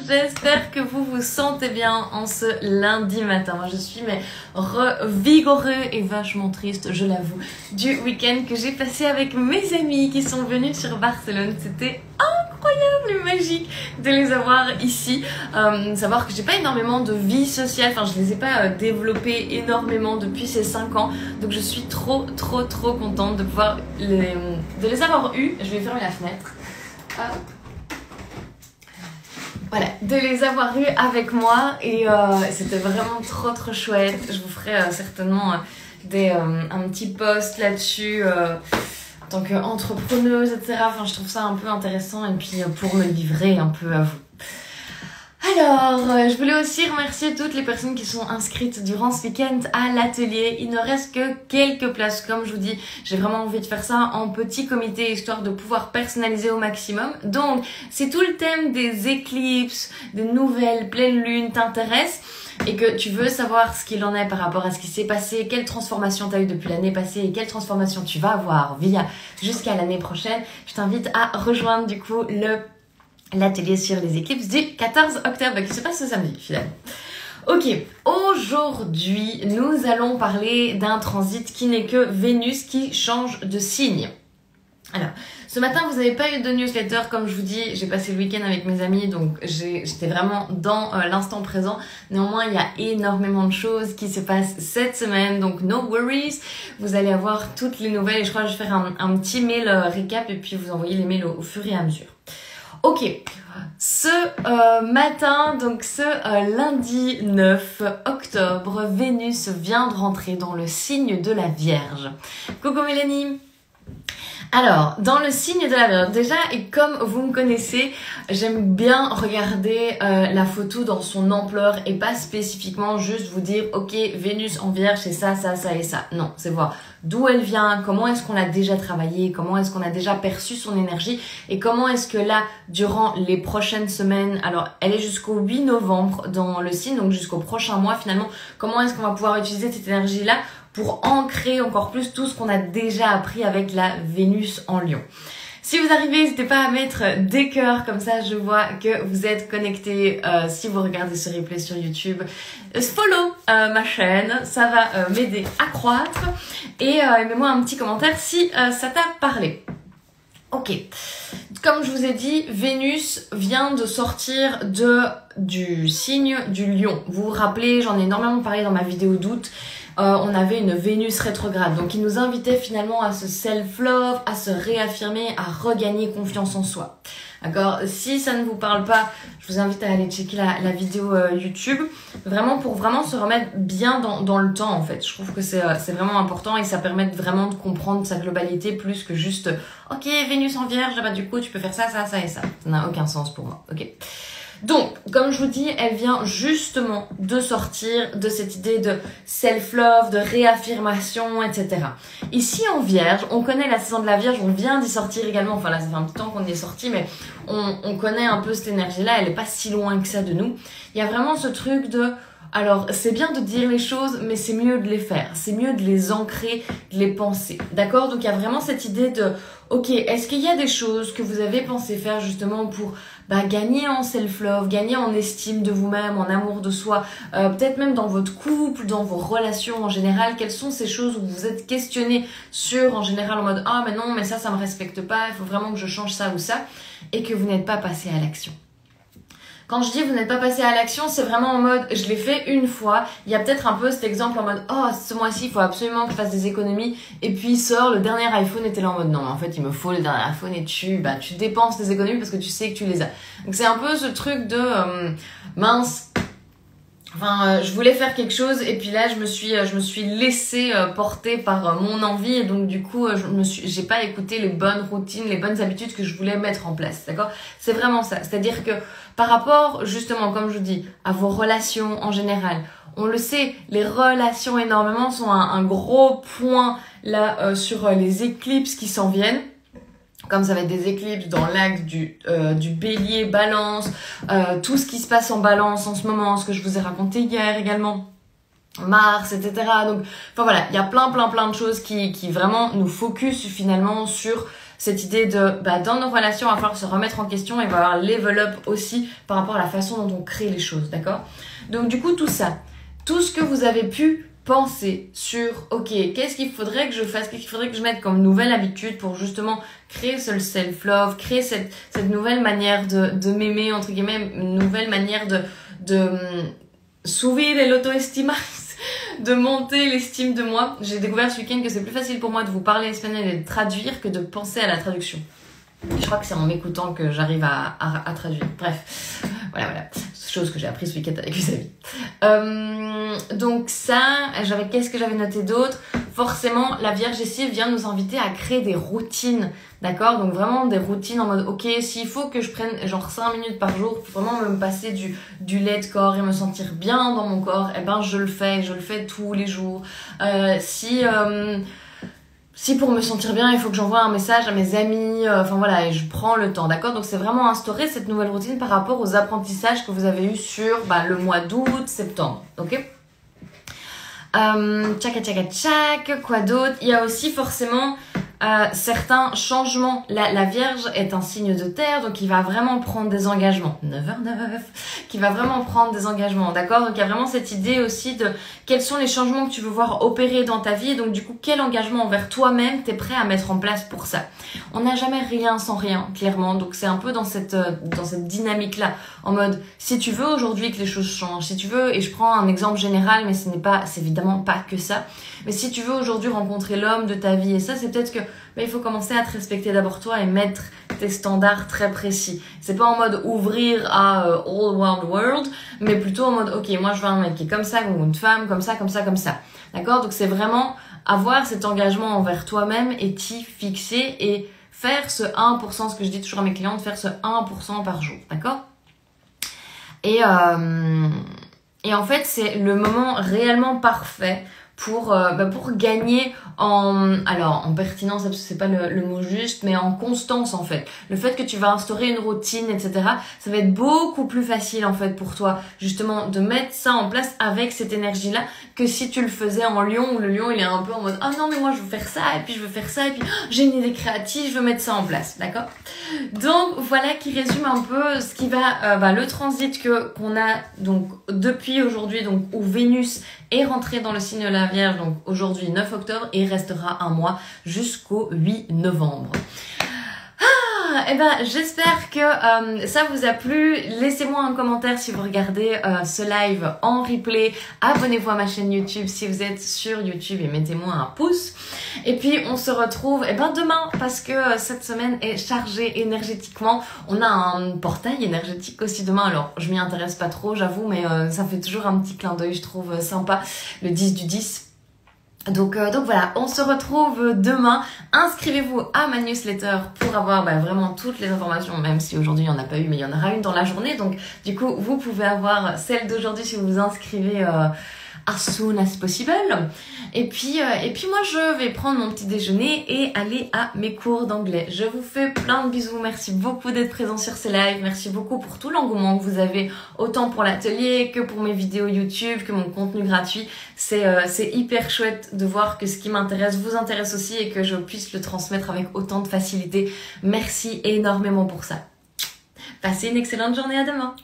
j'espère que vous vous sentez bien en ce lundi matin. Moi je suis revigoreux et vachement triste, je l'avoue, du week-end que j'ai passé avec mes amis qui sont venus sur Barcelone. C'était incroyable et magique de les avoir ici. Savoir que j'ai pas énormément de vie sociale, enfin je les ai pas développées énormément depuis ces 5 ans, donc je suis trop contente de pouvoir de les avoir eus. Je vais fermer la fenêtre. Hop. Voilà, de les avoir eus avec moi et c'était vraiment trop chouette. Je vous ferai certainement un petit post là-dessus en tant qu'entrepreneuse, etc. Enfin, je trouve ça un peu intéressant et puis pour me livrer un peu à vous. Alors, je voulais aussi remercier toutes les personnes qui sont inscrites durant ce week-end à l'atelier. Il ne reste que quelques places, comme je vous dis, j'ai vraiment envie de faire ça en petit comité, histoire de pouvoir personnaliser au maximum. Donc, si tout le thème des éclipses, des nouvelles pleines lunes t'intéresse, et que tu veux savoir ce qu'il en est par rapport à ce qui s'est passé, quelle transformation tu as eu depuis l'année passée et quelle transformation tu vas avoir jusqu'à l'année prochaine, je t'invite à rejoindre du coup l'atelier sur les éclipses du 14 octobre qui se passe ce samedi finalement. Ok, aujourd'hui nous allons parler d'un transit qui n'est que Vénus qui change de signe. Alors, ce matin, vous n'avez pas eu de newsletter, comme je vous dis, j'ai passé le week-end avec mes amis, donc j'étais vraiment dans l'instant présent. Néanmoins, il y a énormément de choses qui se passent cette semaine, donc no worries. Vous allez avoir toutes les nouvelles et je crois que je vais faire un petit mail récap et puis vous envoyer les mails au fur et à mesure. Ok, ce matin, donc ce lundi 9 octobre, Vénus vient de rentrer dans le signe de la Vierge. Coucou Mélanie! Alors, dans le signe de la Vierge, déjà, et comme vous me connaissez, j'aime bien regarder la photo dans son ampleur et pas spécifiquement juste vous dire, ok, Vénus en Vierge, c'est ça et ça. Non, c'est voir d'où elle vient, comment est-ce qu'on l'a déjà travaillé, comment est-ce qu'on a déjà perçu son énergie et comment est-ce que là, durant les prochaines semaines, alors elle est jusqu'au 8 novembre dans le signe, donc jusqu'au prochain mois finalement, comment est-ce qu'on va pouvoir utiliser cette énergie-là pour ancrer encore plus tout ce qu'on a déjà appris avec la Vénus en Lion. Si vous arrivez, n'hésitez pas à mettre des cœurs, comme ça je vois que vous êtes connectés. Si vous regardez ce replay sur YouTube, follow ma chaîne, ça va m'aider à croître. Et mets-moi un petit commentaire si ça t'a parlé. Ok, comme je vous ai dit, Vénus vient de sortir du signe du Lion. Vous vous rappelez, j'en ai énormément parlé dans ma vidéo d'août. On avait une Vénus rétrograde, donc il nous invitait finalement à se self-love, à se réaffirmer, à regagner confiance en soi. D'accord? Si ça ne vous parle pas, je vous invite à aller checker la vidéo YouTube, vraiment pour vraiment se remettre bien dans le temps en fait. Je trouve que c'est vraiment important et ça permet vraiment de comprendre sa globalité plus que juste ok, Vénus en Vierge, bah du coup tu peux faire ça et ça. Ça n'a aucun sens pour moi, ok? Donc, comme je vous dis, elle vient justement de sortir de cette idée de self-love, de réaffirmation, etc. Ici en Vierge, on connaît la saison de la Vierge, on vient d'y sortir également, enfin là ça fait un petit temps qu'on y est sorti, mais on connaît un peu cette énergie-là, elle est pas si loin que ça de nous. Il y a vraiment ce truc de... Alors, c'est bien de dire les choses, mais c'est mieux de les faire. C'est mieux de les ancrer, de les penser. D'accord? Donc, il y a vraiment cette idée de... Ok, est-ce qu'il y a des choses que vous avez pensé faire justement pour gagner en self-love, gagner en estime de vous-même, en amour de soi, peut-être même dans votre couple, dans vos relations en général? Quelles sont ces choses où vous vous êtes questionné sur, en général, en mode « Ah, mais non, mais ça me respecte pas, il faut vraiment que je change ça ou ça » et que vous n'êtes pas passé à l'action. Quand je dis vous n'êtes pas passé à l'action, c'est vraiment en mode je l'ai fait une fois. Il y a peut-être un peu cet exemple en mode oh ce mois-ci il faut absolument que je fasse des économies et puis sort le dernier iPhone et t'es là en mode non en fait il me faut le dernier iPhone et tu dépenses des économies parce que tu sais que tu les as. Donc c'est un peu ce truc de mince. Enfin, je voulais faire quelque chose et puis là je me suis laissée porter par mon envie et donc du coup j'ai pas écouté les bonnes routines, les bonnes habitudes que je voulais mettre en place, d'accord? C'est vraiment ça, c'est-à-dire que par rapport justement, comme je vous dis, à vos relations en général, on le sait, les relations énormément sont un gros point là sur les éclipses qui s'en viennent. Comme ça va être des éclipses dans l'axe du bélier, balance, tout ce qui se passe en balance en ce moment, ce que je vous ai raconté hier également, Mars, etc. Donc, enfin voilà, il y a plein de choses qui vraiment nous focus finalement sur cette idée de, dans nos relations, il va falloir se remettre en question et il va y avoir level up aussi par rapport à la façon dont on crée les choses, d'accord? Donc du coup, tout ça, tout ce que vous avez pu penser sur, ok, qu'est-ce qu'il faudrait que je fasse, qu'est-ce qu'il faudrait que je mette comme nouvelle habitude pour justement créer ce self-love, créer cette nouvelle manière de m'aimer, entre guillemets, une nouvelle manière de subir l'auto-estima, de monter l'estime de moi. J'ai découvert ce week-end que c'est plus facile pour moi de vous parler espagnol et de traduire que de penser à la traduction. Je crois que c'est en m'écoutant que j'arrive à traduire. Bref, voilà. Chose que j'ai appris ce week-end avec Xavier. Donc ça, qu'est-ce que j'avais noté d'autre? Forcément, la Vierge ici vient nous inviter à créer des routines, d'accord? Donc vraiment des routines en mode, ok, s'il faut que je prenne genre 5 minutes par jour pour vraiment me passer du lait de corps et me sentir bien dans mon corps, eh ben je le fais tous les jours. Si pour me sentir bien, il faut que j'envoie un message à mes amis, enfin voilà, et je prends le temps, d'accord? Donc c'est vraiment instaurer cette nouvelle routine par rapport aux apprentissages que vous avez eus sur le mois d'août, septembre, ok? Tchak, quoi d'autre? Il y a aussi forcément certains changements. La Vierge est un signe de terre, donc il va vraiment prendre des engagements. 9h09, qui va vraiment prendre des engagements, d'accord? Donc il y a vraiment cette idée aussi de quels sont les changements que tu veux voir opérer dans ta vie, et donc du coup quel engagement envers toi-même t'es prêt à mettre en place pour ça. On n'a jamais rien sans rien, clairement, donc c'est un peu dans cette dynamique-là, en mode si tu veux aujourd'hui que les choses changent, si tu veux, et je prends un exemple général, mais c'est évidemment pas que ça, mais si tu veux aujourd'hui rencontrer l'homme de ta vie, et ça c'est peut-être que il faut commencer à te respecter d'abord toi et mettre tes standards très précis. C'est pas en mode ouvrir à all around the world, mais plutôt en mode ok, moi je veux un mec qui est comme ça, ou une femme comme ça. D'accord? Donc c'est vraiment avoir cet engagement envers toi-même et t'y fixer et faire ce 1%, ce que je dis toujours à mes clientes, faire ce 1% par jour. D'accord? Et en fait, c'est le moment réellement parfait pour gagner en pertinence, c'est pas le mot juste, mais en constance en fait. Le fait que tu vas instaurer une routine, etc., ça va être beaucoup plus facile en fait pour toi, justement, de mettre ça en place avec cette énergie-là, que si tu le faisais en lion, où le lion il est un peu en mode « Ah non mais moi je veux faire ça, et puis je veux faire ça, et puis j'ai une idée créative, je veux mettre ça en place. » D'accord? Donc voilà qui résume un peu ce qui va, le transit qu'on a donc depuis aujourd'hui, donc où Vénus est rentrée dans le signe de la Vierge, donc aujourd'hui 9 octobre, et restera un mois jusqu'au 8 novembre. J'espère que ça vous a plu. Laissez-moi un commentaire si vous regardez ce live en replay. Abonnez-vous à ma chaîne YouTube si vous êtes sur YouTube et mettez-moi un pouce. Et puis on se retrouve demain parce que cette semaine est chargée énergétiquement. On a un portail énergétique aussi demain. Alors je m'y intéresse pas trop, j'avoue, mais ça fait toujours un petit clin d'œil, je trouve sympa. Le 10/10. Donc voilà, on se retrouve demain. Inscrivez-vous à ma newsletter pour avoir vraiment toutes les informations, même si aujourd'hui il n'y en a pas eu, mais il y en aura une dans la journée. Donc du coup, vous pouvez avoir celle d'aujourd'hui si vous vous inscrivez as soon as possible. Et puis moi, je vais prendre mon petit déjeuner et aller à mes cours d'anglais. Je vous fais plein de bisous. Merci beaucoup d'être présent sur ces lives. Merci beaucoup pour tout l'engouement que vous avez, autant pour l'atelier que pour mes vidéos YouTube, que mon contenu gratuit. C'est hyper chouette de voir que ce qui m'intéresse vous intéresse aussi et que je puisse le transmettre avec autant de facilité. Merci énormément pour ça. Passez une excellente journée, à demain.